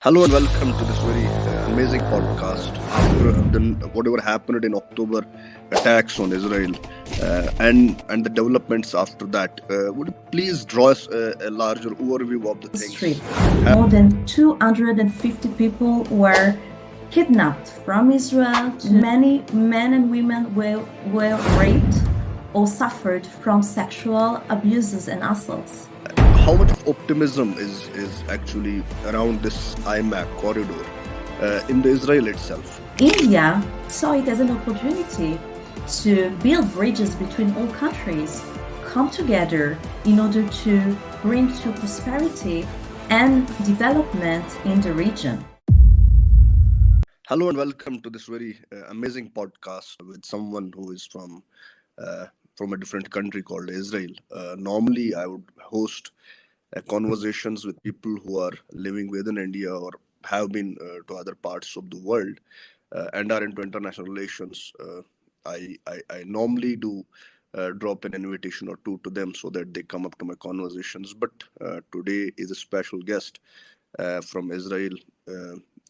Hello and welcome to this very amazing podcast. After whatever happened in October attacks on Israel and the developments after that, would you please draw us a larger overview of the things? More than 250 people were kidnapped from Israel. Many men and women were raped or suffered from sexual abuses and assaults. How much of optimism is actually around this IMAC corridor in the Israel itself? India saw it as an opportunity to build bridges between all countries, come together in order to bring to prosperity and development in the region. Hello and welcome to this very amazing podcast with someone who is from a different country called Israel. Normally, I would host conversations with people who are living within India or have been to other parts of the world and are into international relations. I normally do drop an invitation or two to them so that they come up to my conversations. But today is a special guest from Israel.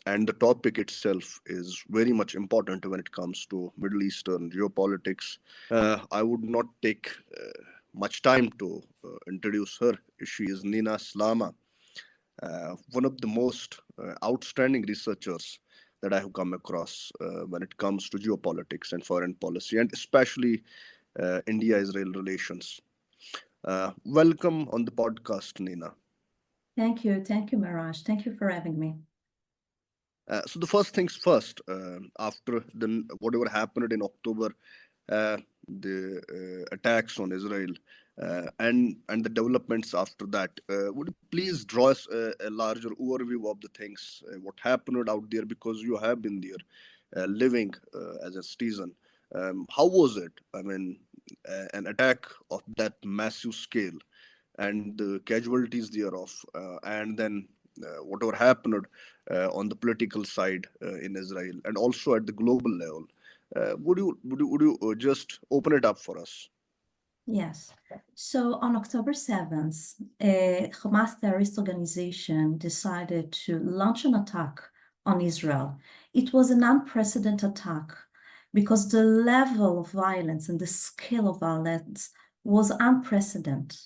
And the topic itself is very much important when it comes to Middle Eastern geopolitics. I would not take much time to introduce her. She is Nina Slama, one of the most outstanding researchers that I have come across when it comes to geopolitics and foreign policy, and especially India-Israel relations. Welcome on the podcast, Nina. Thank you, Miraj. Thank you for having me. So the first things first, after whatever happened in October, the attacks on Israel and the developments after that, would you please draw us a larger overview of the things, what happened out there, because you have been there, living as a citizen. How was it? I mean, an attack of that massive scale and the casualties thereof, and then whatever happened on the political side in Israel and also at the global level. Would you just open it up for us? Yes. So on October 7th, a Hamas terrorist organization decided to launch an attack on Israel. It was an unprecedented attack because the level of violence and the scale of violence was unprecedented.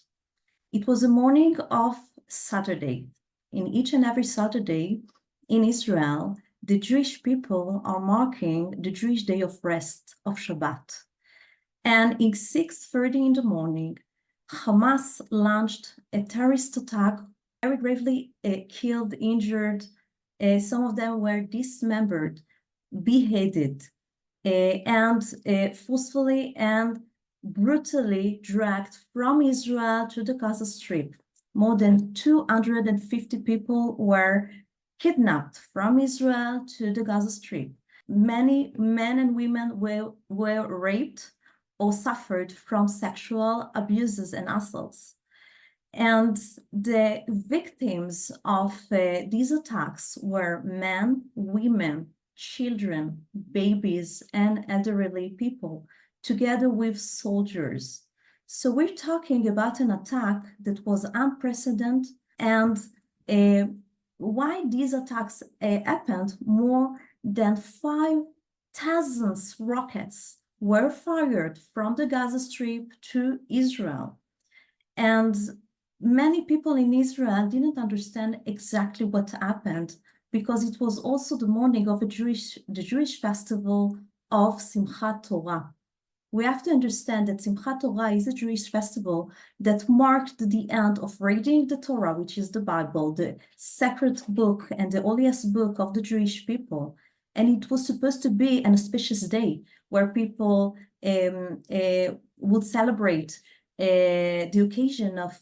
It was the morning of Saturday. In each and every Saturday in Israel, the Jewish people are marking the Jewish day of rest, of Shabbat. And in 6:30 in the morning, Hamas launched a terrorist attack, very gravely killed, injured. Some of them were dismembered, beheaded, and forcefully and brutally dragged from Israel to the Gaza Strip. More than 250 people were kidnapped from Israel to the Gaza Strip. Many men and women were raped or suffered from sexual abuses and assaults. And the victims of these attacks were men, women, children, babies, and elderly people, together with soldiers. So we're talking about an attack that was unprecedented, and why these attacks happened, more than 5,000 rockets were fired from the Gaza Strip to Israel. And many people in Israel didn't understand exactly what happened because it was also the morning of the Jewish festival of Simchat Torah. We have to understand that Simchat Torah is a Jewish festival that marked the end of reading the Torah, which is the Bible, the sacred book and the holiest book of the Jewish people. And it was supposed to be an auspicious day where people would celebrate the occasion of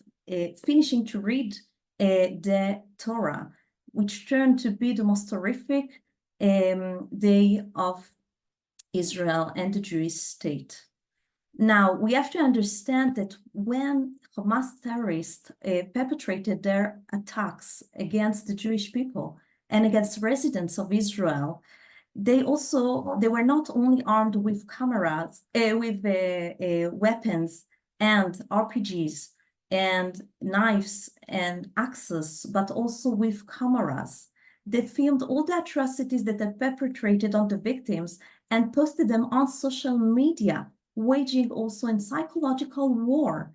finishing to read the Torah, which turned to be the most horrific day of Israel and the Jewish state. Now, we have to understand that when Hamas terrorists perpetrated their attacks against the Jewish people and against residents of Israel, they were not only armed with cameras, with weapons and RPGs and knives and axes, but also with cameras. They filmed all the atrocities that are perpetrated on the victims and posted them on social media, waging also a psychological war.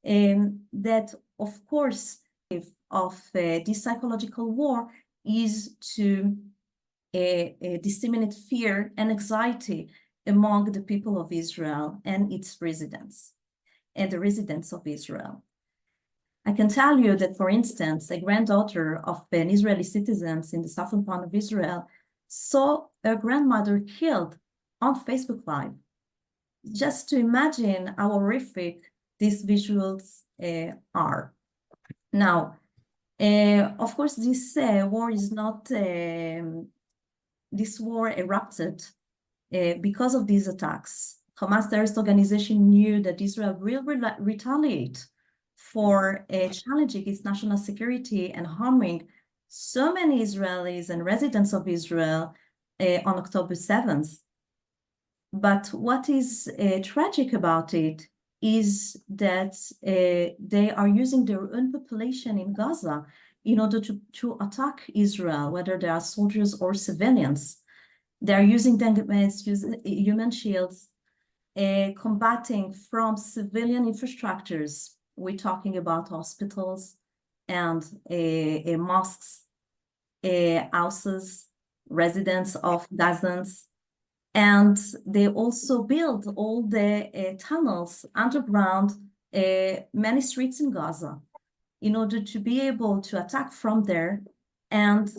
That, of course, of this psychological war is to disseminate fear and anxiety among the people of Israel and its residents, and the residents of Israel. I can tell you that, for instance, a granddaughter of an Israeli citizen in the southern part of Israel saw her grandmother killed on Facebook Live. Just to imagine how horrific these visuals are. Now, of course, this war is not, this war erupted because of these attacks. Hamas terrorist organization knew that Israel will retaliate for challenging its national security and harming so many Israelis and residents of Israel on October 7th. But what is tragic about it is that they are using their own population in Gaza in order to attack Israel, whether they are soldiers or civilians. They are using them as human shields, combating from civilian infrastructures. We're talking about hospitals and mosques, houses, residents of Gazans. And they also build all the tunnels underground, many streets in Gaza, in order to be able to attack from there and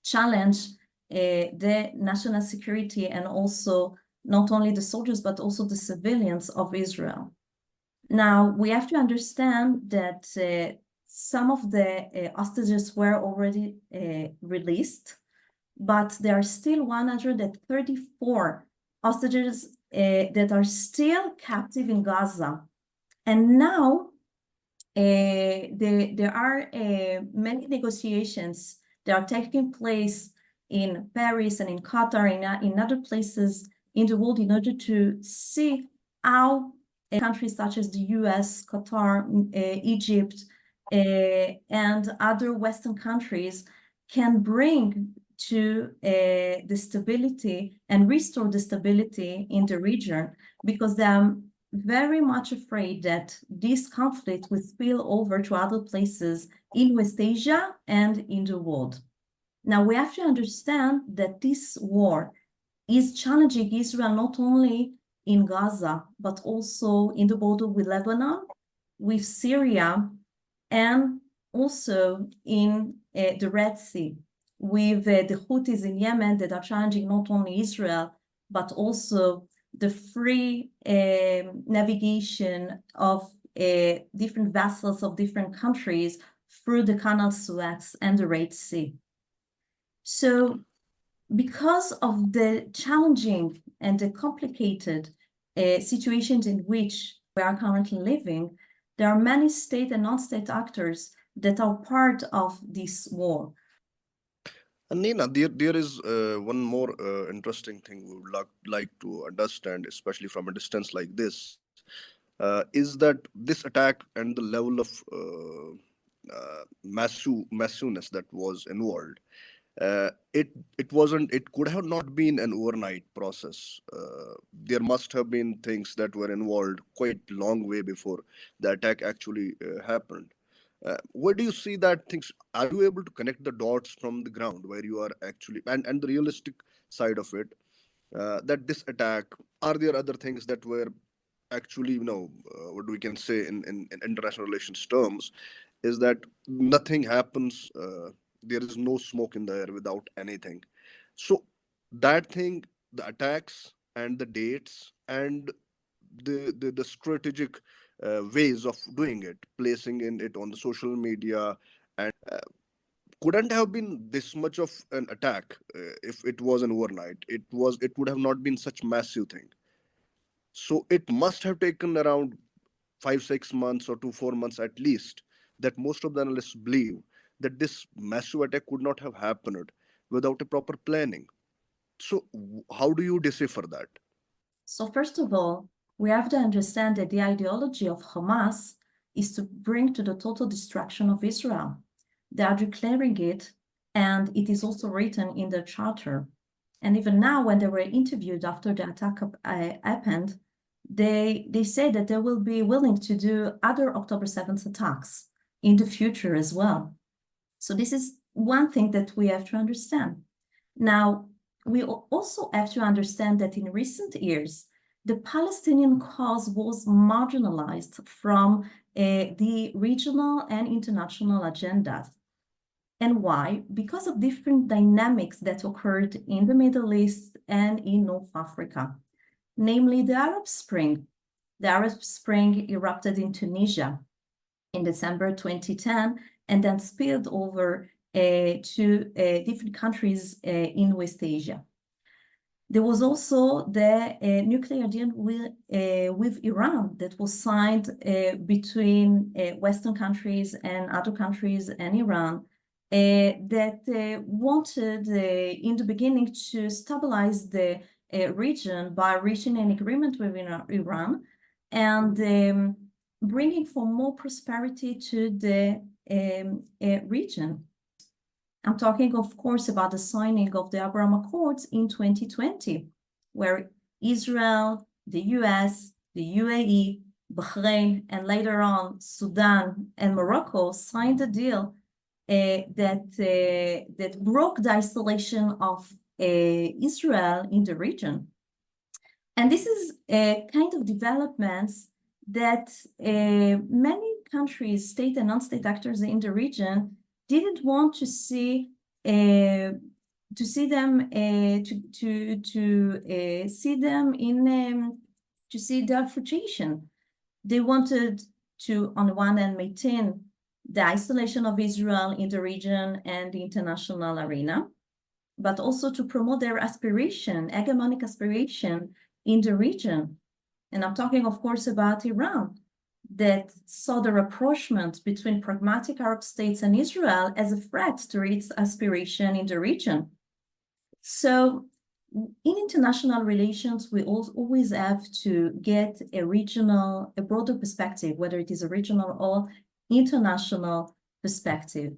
challenge the national security, and also not only the soldiers, but also the civilians of Israel. Now, we have to understand that some of the hostages were already released, but there are still 134 hostages that are still captive in Gaza. And now there are many negotiations that are taking place in Paris and in Qatar and in other places in the world in order to see how countries such as the US, Qatar, Egypt, and other Western countries can bring to the stability and restore the stability in the region, because they're very much afraid that this conflict will spill over to other places in West Asia and in the world. Now, we have to understand that this war is challenging Israel not only in Gaza, but also in the border with Lebanon, with Syria, and also in the Red Sea, with the Houthis in Yemen that are challenging not only Israel, but also the free navigation of different vessels of different countries through the Canal Suez and the Red Sea. So because of the challenging and the complicated situations in which we are currently living, there are many state and non-state actors that are part of this war. And Nina, there is one more interesting thing we would like to understand, especially from a distance like this, is that this attack and the level of massiveness that was involved, it could have not been an overnight process. There must have been things that were involved quite long way before the attack actually happened. Where do you see that things? Are you able to connect the dots from the ground where you are actually, and the realistic side of it, that this attack, are there other things that were actually, what we can say in international relations terms, is that nothing happens, there is no smoke in the air without anything. So that thing, the attacks and the dates and the strategic ways of doing it, placing in it on the social media, and couldn't have been this much of an attack if it was an overnight. It would have not been such massive thing. So it must have taken around 5 6 months or 2 4 months at least, that most of the analysts believe that this massive attack could not have happened without a proper planning. So how do you decipher that? So first of all, we have to understand that the ideology of Hamas is to bring to the total destruction of Israel. They are declaring it and it is also written in the charter. And even now, when they were interviewed after the attack happened, they say that they will be willing to do other October 7th attacks in the future as well. So this is one thing that we have to understand. Now, we also have to understand that in recent years, the Palestinian cause was marginalized from the regional and international agendas. And why? Because of different dynamics that occurred in the Middle East and in North Africa, namely the Arab Spring. The Arab Spring erupted in Tunisia in December 2010 and then spilled over to different countries in West Asia. There was also the nuclear deal with Iran that was signed between Western countries and other countries and Iran that wanted in the beginning to stabilize the region by reaching an agreement with Iran and bringing for more prosperity to the region. I'm talking, of course, about the signing of the Abraham Accords in 2020, where Israel, the US, the UAE, Bahrain, and later on Sudan and Morocco signed a deal that broke the isolation of Israel in the region. And this is kind of developments that many countries, state and non-state actors in the region, didn't want to see them see them in to see their fluctuation. They wanted to, on the one hand, maintain the isolation of Israel in the region and the international arena, but also to promote their aspiration, hegemonic aspiration in the region. And I'm talking, of course, about Iran, that saw the rapprochement between pragmatic Arab states and Israel as a threat to its aspiration in the region. So in international relations, we always have to get a broader perspective, whether it is a regional or international perspective.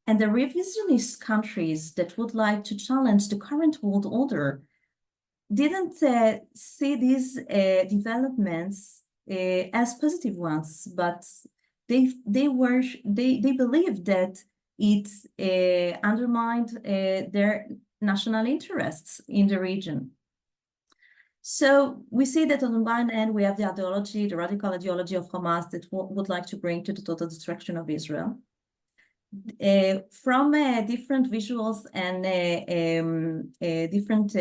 And the revisionist countries that would like to challenge the current world order didn't see these developments as positive ones, but they believed that it undermined their national interests in the region. So we see that on the one hand, we have the ideology, the radical ideology of Hamas that would like to bring to the total destruction of Israel. From different visuals and different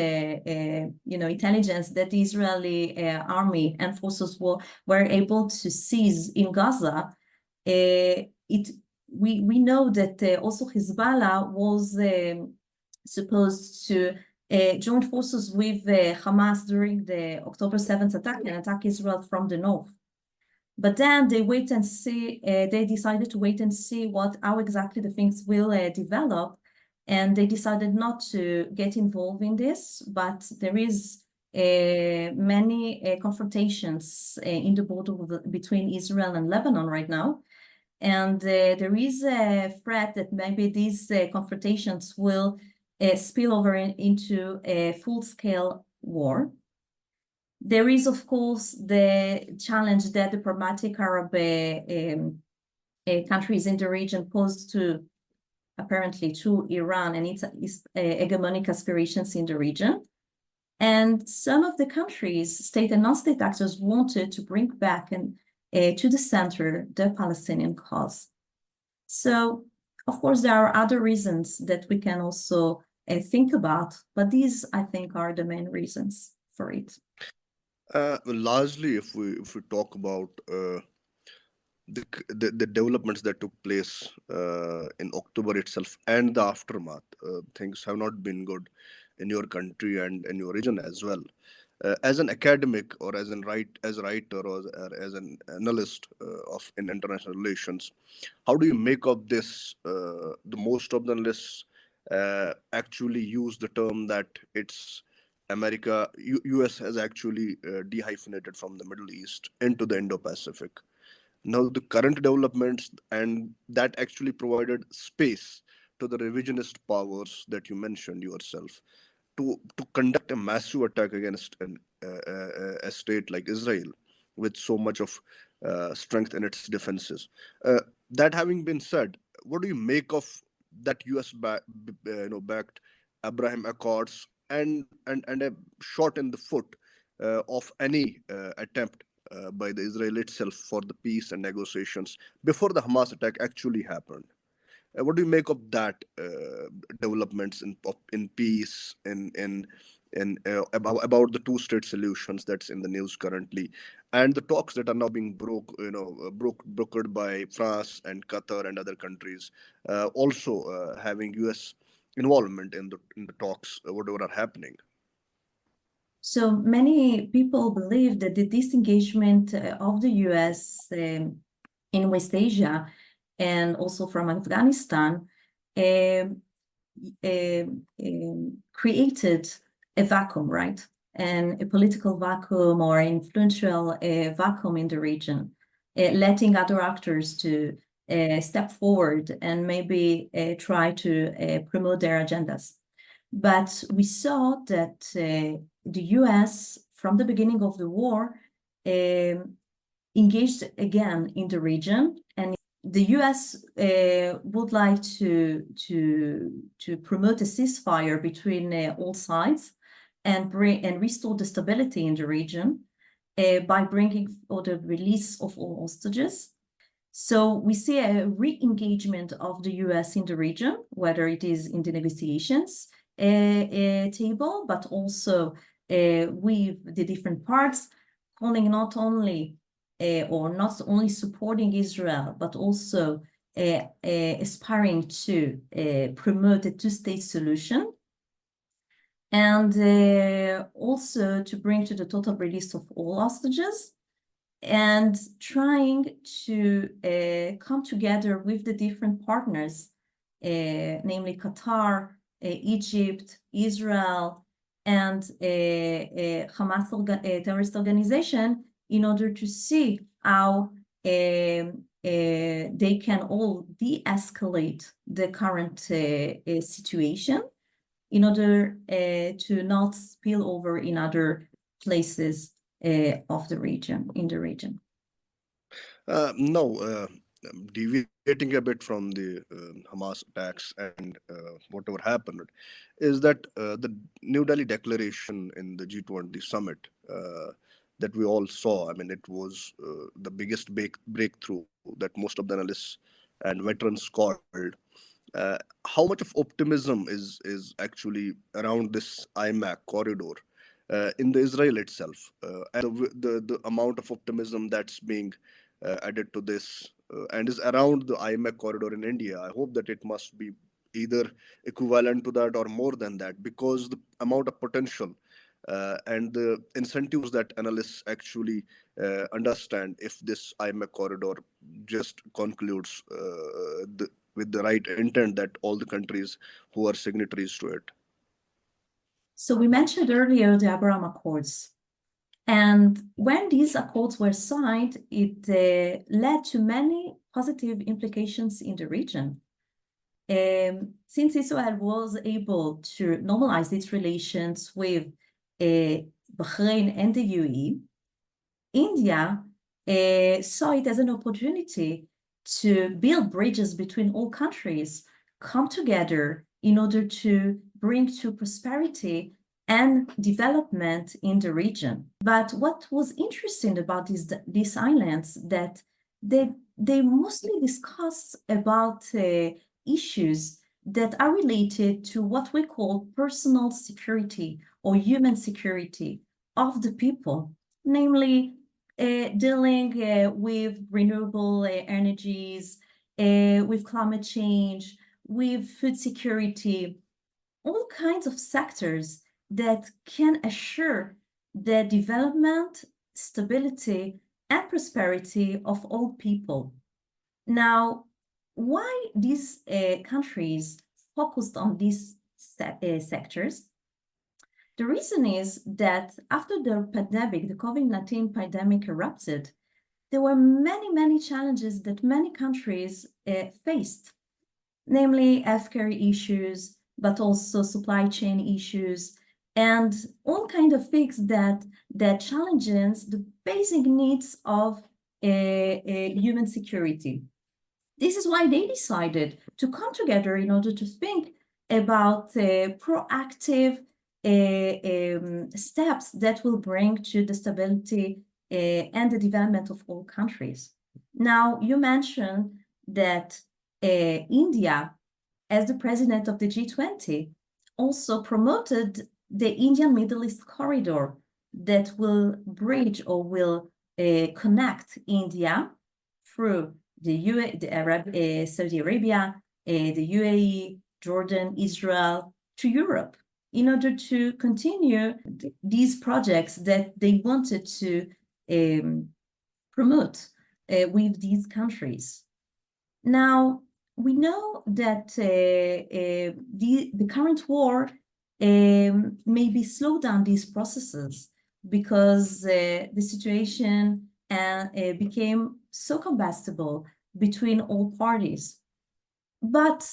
intelligence that the Israeli army and forces were able to seize in Gaza, we know that also Hezbollah was supposed to join forces with Hamas during the October 7th attack and attack Israel from the north. But then they wait and see, they decided to wait and see how exactly the things will develop. And they decided not to get involved in this, but there is many confrontations in the border between Israel and Lebanon right now. And there is a threat that maybe these confrontations will spill over into a full-scale war. There is, of course, the challenge that the pragmatic Arab countries in the region posed apparently to Iran and its hegemonic aspirations in the region. And some of the countries, state and non-state actors, wanted to bring back to the center the Palestinian cause. So, of course, there are other reasons that we can also think about, but these, I think, are the main reasons for it. Largely, if we talk about the developments that took place in October itself and the aftermath, things have not been good in your country and in your region as well. As an academic or as a writer or as an analyst of in international relations, how do you make of this? The most of the analysts actually use the term that it's America, US has actually dehyphenated from the Middle East into the Indo-Pacific. Now the current developments and that actually provided space to the revisionist powers that you mentioned yourself to conduct a massive attack against a state like Israel with so much of strength in its defenses. That having been said, what do you make of that U.S. backed Abraham Accords and a shot in the foot of any attempt by the Israel itself for the peace and negotiations before the Hamas attack actually happened? What do you make of that developments in peace in about the two-state solutions that's in the news currently, and the talks that are now being brokered by France and Qatar and other countries, also having U.S. involvement in the talks, whatever are happening? So many people believe that the disengagement of the US in West Asia and also from Afghanistan um, created a vacuum, right? And a political vacuum or influential vacuum in the region, letting other actors to step forward and maybe try to promote their agendas. But we saw that the US, from the beginning of the war, engaged again in the region, and the US would like to promote a ceasefire between all sides and restore the stability in the region by bringing for the release of all hostages. So we see a re-engagement of the US in the region, whether it is in the negotiations table, but also with the different parts, calling not only supporting Israel, but also aspiring to promote a two-state solution, and also to bring to the total release of all hostages, and trying to come together with the different partners, namely Qatar, Egypt, Israel, and Hamas terrorist organization, in order to see how they can all de-escalate the current situation in order to not spill over in other places of the region, in the region. No, deviating a bit from the Hamas attacks and whatever happened, is that the New Delhi declaration in the G20 summit that we all saw. I mean, it was the biggest breakthrough that most of the analysts and veterans called. How much of optimism is actually around this IMAC corridor in the Israel itself, and the amount of optimism that's being added to this and is around the IMAC corridor in India? I hope that it must be either equivalent to that or more than that, because the amount of potential and the incentives that analysts actually understand if this IMAC corridor just concludes with the right intent that all the countries who are signatories to it. So we mentioned earlier the Abraham Accords. And when these accords were signed, it led to many positive implications in the region. Since Israel was able to normalize its relations with Bahrain and the UAE, India saw it as an opportunity to build bridges between all countries, come together in order to bring to prosperity and development in the region. But what was interesting about these islands, that they mostly discussed about issues that are related to what we call personal security or human security of the people, namely dealing with renewable energies, with climate change, with food security, all kinds of sectors that can assure the development, stability, and prosperity of all people. Now, why these countries focused on these sectors? The reason is that after the pandemic, the COVID-19 pandemic erupted, there were many, many challenges that many countries faced. namely healthcare issues, but also supply chain issues, and all kind of things that challenges the basic needs of human security. This is why they decided to come together in order to think about proactive steps that will bring to the stability and the development of all countries. Now, you mentioned that India, as the president of the G20, also promoted the Indian Middle East corridor that will bridge or will connect India through Saudi Arabia, the UAE, Jordan, Israel, to Europe, in order to continue these projects that they wanted to promote with these countries. Now, we know that the current war maybe slow down these processes because the situation became so combustible between all parties. But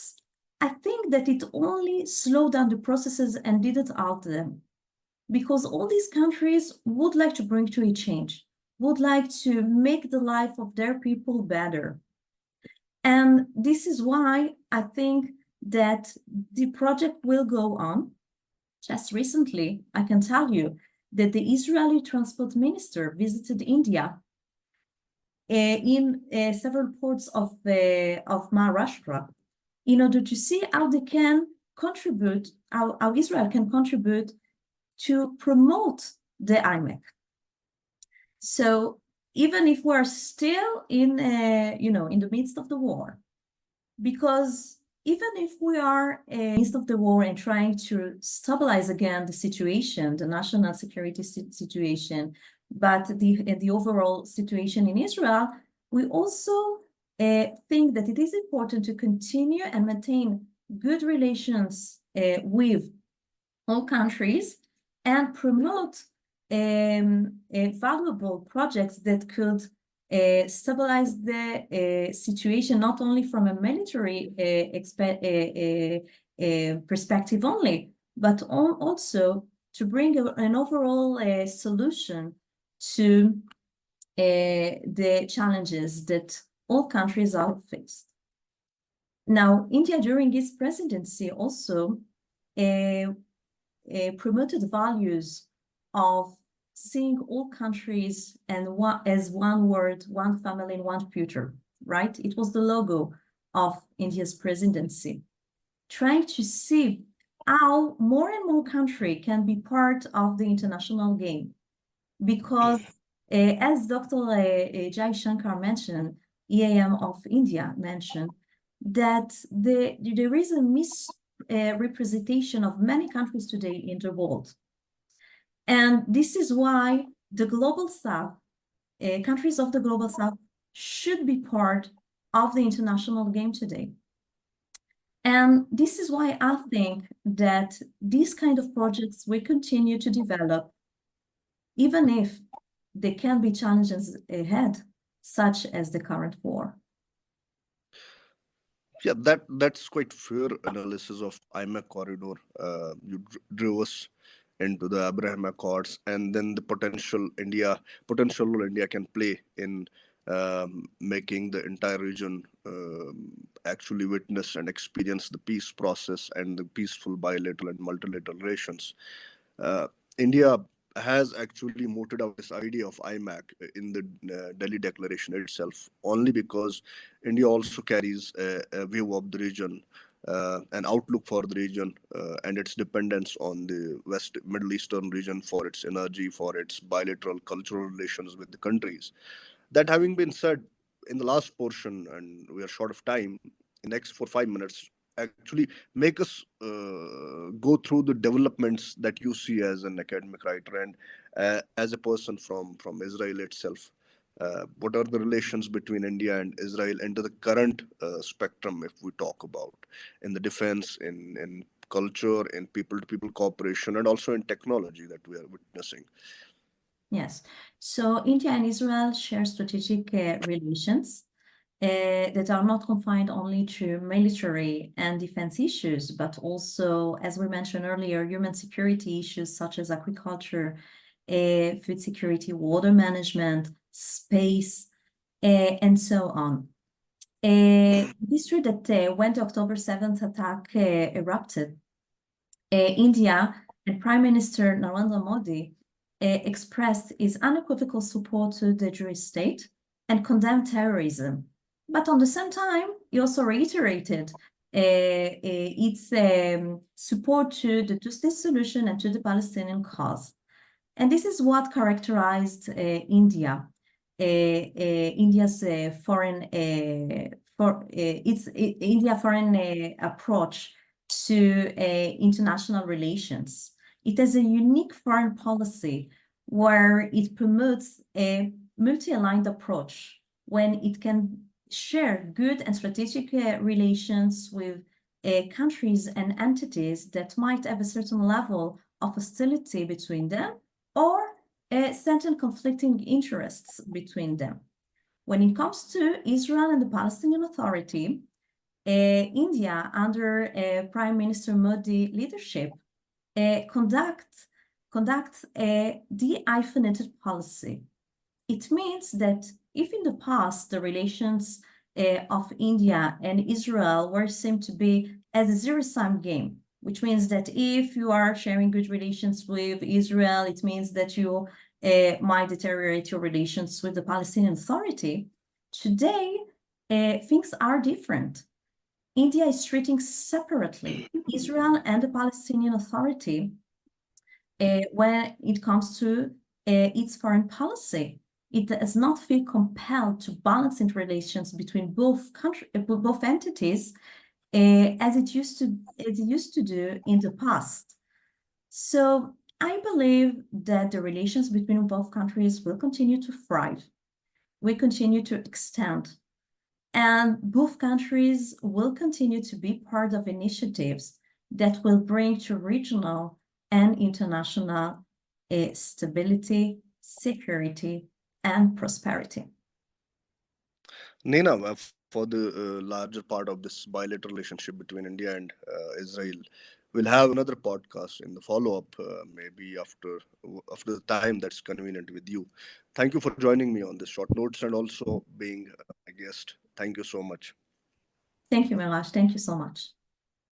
I think that it only slowed down the processes and didn't alter them, because all these countries would like to bring to a change, would like to make the life of their people better. And this is why I think that the project will go on. Just recently, I can tell you that the Israeli transport minister visited India in several ports of Maharashtra in order to see how they can contribute, how Israel can contribute to promote the IMEC. So even if we're still in the midst of the war, because even if we are in the midst of the war and trying to stabilize again the situation, the national security situation, but the overall situation in Israel, we also think that it is important to continue and maintain good relations with all countries and promote valuable projects that could stabilize the situation, not only from a military perspective only, but also to bring an overall solution to the challenges that all countries are faced. Now, India during its presidency also promoted values of seeing all countries and as one word, one family, and one future, right? It was the logo of India's presidency, trying to see how more and more country can be part of the international game. Because as Dr. Jai Shankar mentioned, EAM of India mentioned, that there is a misrepresentation of many countries today in the world. And this is why the global south, countries of the global south should be part of the international game today. And this is why I think that these kind of projects will continue to develop, even if there can be challenges ahead, such as the current war. Yeah, that's quite fair analysis of IMEC corridor. You drew us into the Abraham Accords, and then the potential role India can play in making the entire region actually witness and experience the peace process and the peaceful bilateral and multilateral relations. India has actually mooted out this idea of IMAC in the Delhi Declaration itself, only because India also carries a view of the region, an outlook for the region, and its dependence on the West Middle Eastern region for its energy, for its bilateral cultural relations with the countries. That having been said, in the last portion, and we are short of time, in next 4 5 minutes, actually make us go through the developments that you see as an academic writer and as a person from Israel itself. What are the relations between India and Israel into the current spectrum, if we talk about in the defense, in culture, in people-to-people cooperation, and also in technology that we are witnessing? Yes. So India and Israel share strategic relations. that are not confined only to military and defense issues, but also, as we mentioned earlier, human security issues such as agriculture, food security, water management, space, and so on. It's true that when the October 7th attack erupted, India and Prime Minister Narendra Modi expressed his unequivocal support to the Jewish state and condemned terrorism. But on the same time, he also reiterated its support to the two-state solution and to the Palestinian cause. And this is what characterized India, India's foreign approach to international relations. It has a unique foreign policy where it promotes a multi-aligned approach when it can share good and strategic relations with countries and entities that might have a certain level of hostility between them or certain conflicting interests between them. When it comes to Israel and the Palestinian Authority, India, under Prime Minister Modi leadership, conducts a de-hyphenated policy. It means that if in the past the relations of India and Israel were seen to be as a zero-sum game, which means that if you are sharing good relations with Israel, it means that you might deteriorate your relations with the Palestinian Authority. Today, things are different. India is treating separately Israel and the Palestinian Authority when it comes to its foreign policy. It does not feel compelled to balance relations between both entities as it used to do in the past. So I believe that the relations between both countries will continue to thrive, will continue to extend, and both countries will continue to be part of initiatives that will bring to regional and international stability, security, and prosperity. Nina, for the larger part of this bilateral relationship between India and Israel, we'll have another podcast in the follow-up, maybe after the time that's convenient with you. Thank you for joining me on this short notes and also being a guest. Thank you so much. Thank you, Mirash. Thank you so much.